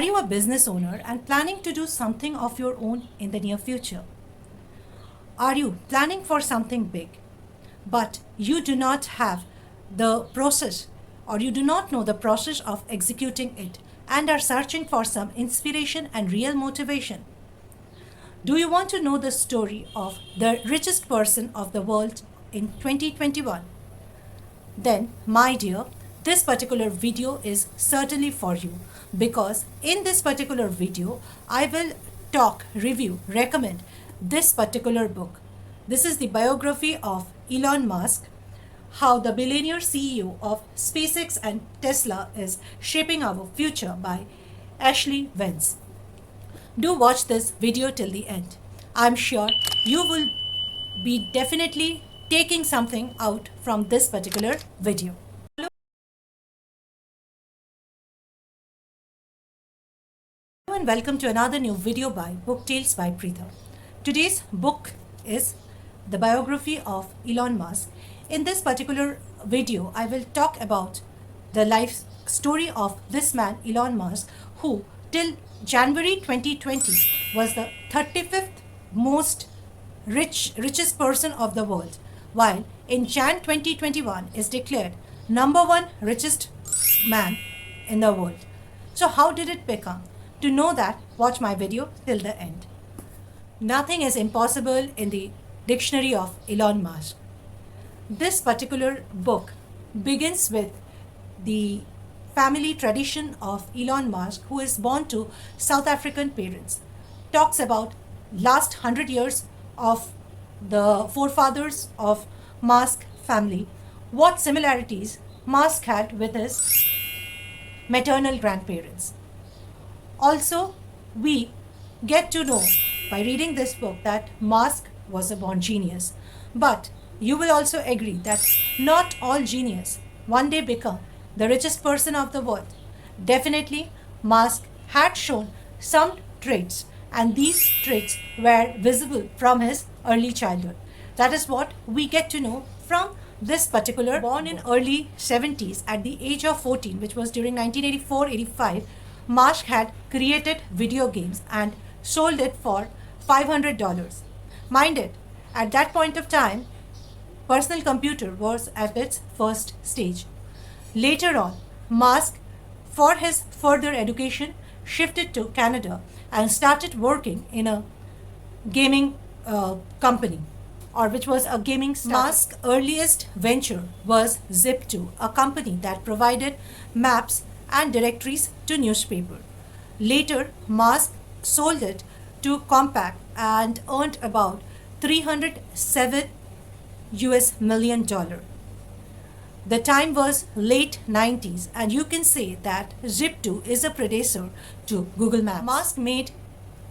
you a business owner and planning to do something of your own in the near future? Are you planning for something big, but you do not have the process or you do not know the process of executing it and are searching for some inspiration and real motivation? Do you want to know the story of the richest person of the world in 2021? Then, my dear, this particular video is certainly for you, because in this particular video, I will talk, review, recommend this particular book. This is the biography of Elon Musk, how the billionaire CEO of SpaceX and Tesla is shaping our future, by Ashley Vance. Do watch this video till the end. I'm sure you will be definitely taking something out from this particular video. Hello and welcome to another new video by Book Tales by Preetha. Today's book is the biography of Elon Musk. In this particular video, I will talk about the life story of this man, Elon Musk, who till January 2020 was the 35th most richest person of the world, while in Jan 2021 is declared number one richest man in the world. So how did it become? To know that, watch my video till the end. Nothing is impossible in the dictionary of Elon Musk. This particular book begins with the family tradition of Elon Musk, who is born to South African parents. Talks about last 100 years of the forefathers of Musk family, what similarities Musk had with his maternal grandparents. Also, we get to know by reading this book that Musk was a born genius. But you will also agree that not all genius one day become the richest person of the world. Definitely, Musk had shown some traits, and these traits were visible from his early childhood. That is what we get to know from this particular born in early 70s at the age of 14, which was during 1984-85. Musk had created video games and sold it for $500. Mind it, at that point of time, personal computer was at its first stage. Later on, Musk, for his further education, shifted to Canada and started working in a gaming company, or which was a gaming startup. Musk's earliest venture was Zip2, a company that provided maps and directories to newspaper. Later, Musk sold it to Compaq and earned about $307 million. The time was late 90s, and you can say that Zip2 is a predecessor to Google Maps. Musk made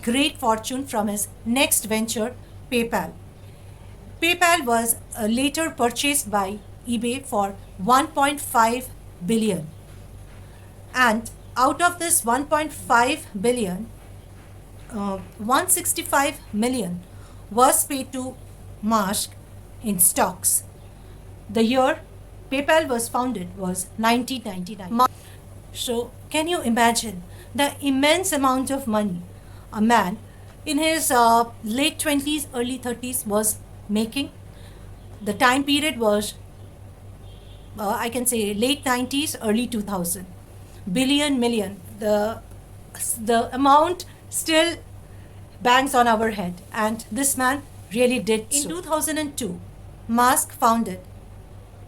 great fortune from his next venture, PayPal. PayPal was later purchased by eBay for 1.5 billion. And out of this 1.5 billion, 165 million was paid to Musk in stocks. The year PayPal was founded was 1999. So, can you imagine the immense amount of money a man in his late 20s, early 30s was making? The time period was, I can say, late 90s, early 2000. Billion, million. The amount still bangs on our head, and this man really did so. In 2002, Musk founded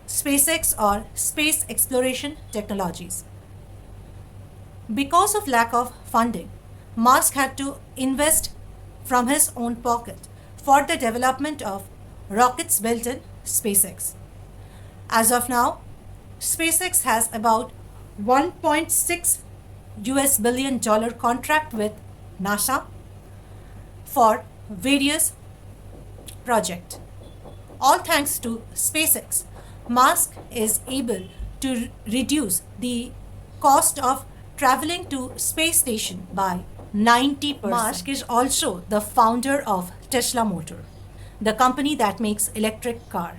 SpaceX, or Space Exploration Technologies. Because of lack of funding, Musk had to invest from his own pocket for the development of rockets built in SpaceX. As of now, SpaceX has about $1.6 billion contract with NASA for various projects. All thanks to SpaceX, Musk is able to reduce the cost of traveling to space station by 90%. Musk is also the founder of Tesla Motor, the company that makes electric car.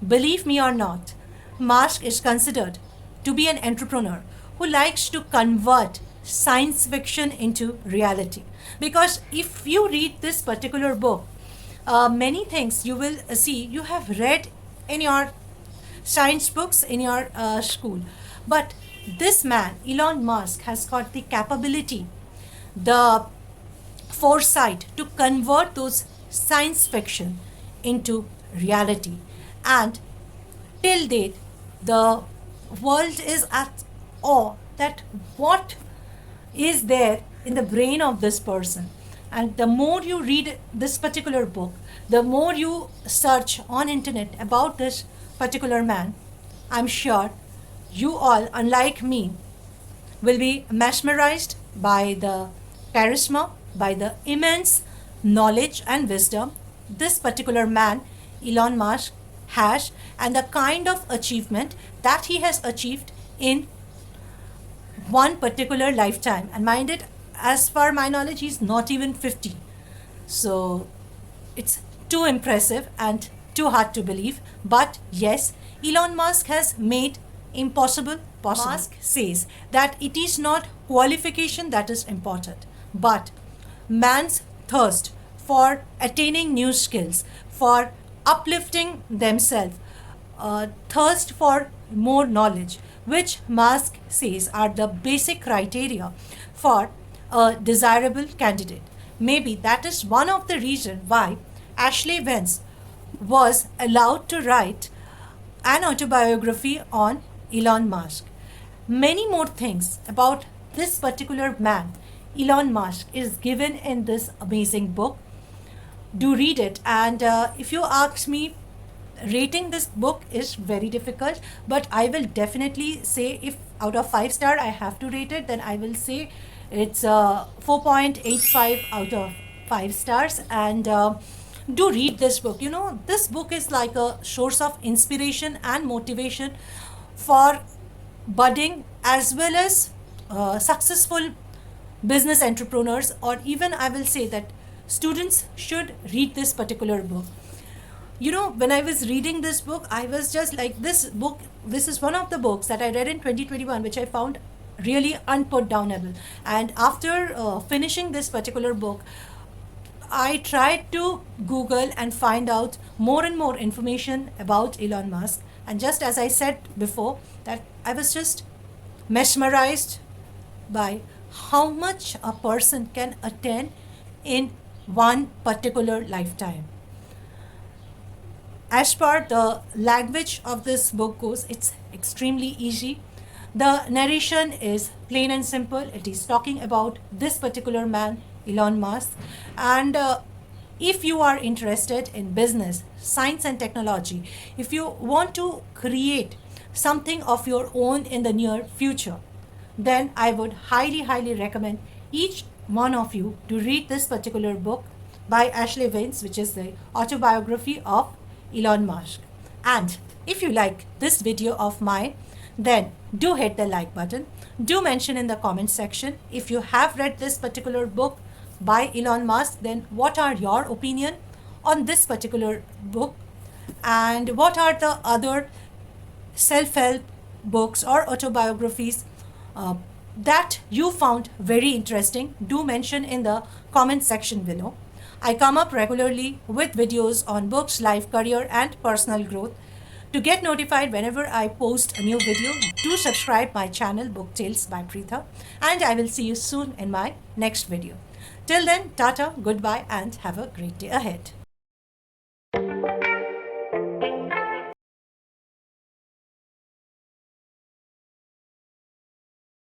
Believe me or not, Musk is considered to be an entrepreneur who likes to convert science fiction into reality. Because if you read this particular book, many things you will see you have read in your science books in your school. But this man, Elon Musk, has got the capability, the foresight to convert those science fiction into reality. And till date, the world is at awe that what is there in the brain of this person. And the more you read this particular book, the more you search on internet about this particular man, I'm sure you all, unlike me, will be mesmerized by the charisma, by the immense knowledge and wisdom this particular man, Elon Musk, has, and the kind of achievement that he has achieved in one particular lifetime. And mind it, as far my knowledge, he's not even 50. So it's too impressive and too hard to believe. But yes, Elon Musk has made impossible possible. Musk says that it is not qualification that is important, but man's thirst for attaining new skills, for uplifting themselves, thirst for more knowledge, which Musk says are the basic criteria for a desirable candidate. Maybe that is one of the reasons why Ashley Vance was allowed to write an autobiography on Elon Musk. Many more things about this particular man, Elon Musk, is given in this amazing book. Do read it. And if you ask me, rating this book is very difficult, but I will definitely say, if out of 5 star I have to rate it, then I will say it's 4.85 out of 5 stars. And do read this book. You know, this book is like a source of inspiration and motivation for budding as well as successful business entrepreneurs, or even I will say that students should read this particular book. You know, when I was reading this book, I was just like, this is one of the books that I read in 2021, which I found really unputdownable. And after finishing this particular book, I tried to Google and find out more and more information about Elon Musk. And just as I said before, that I was just mesmerized by how much a person can attain in one particular lifetime. As per the language of this book goes, it's extremely easy. The narration is plain and simple. It is talking about this particular man, Elon Musk. And if you are interested in business, science and technology, if you want to create something of your own in the near future, then I would highly, highly recommend each one of you to read this particular book by Ashley Vance, which is the autobiography of Elon Musk. And if you like this video of mine, then do hit the like button. Do mention in the comment section if you have read this particular book by Elon Musk, then what are your opinion on this particular book, and what are the other self-help books or autobiographies that you found very interesting. Do mention in the comment section below. I come up regularly with videos on books, life, career and personal growth. To get notified whenever I post a new video, do subscribe my channel Book Tales by Preetha, and I will see you soon in my next video. Till then, tata, goodbye and have a great day ahead.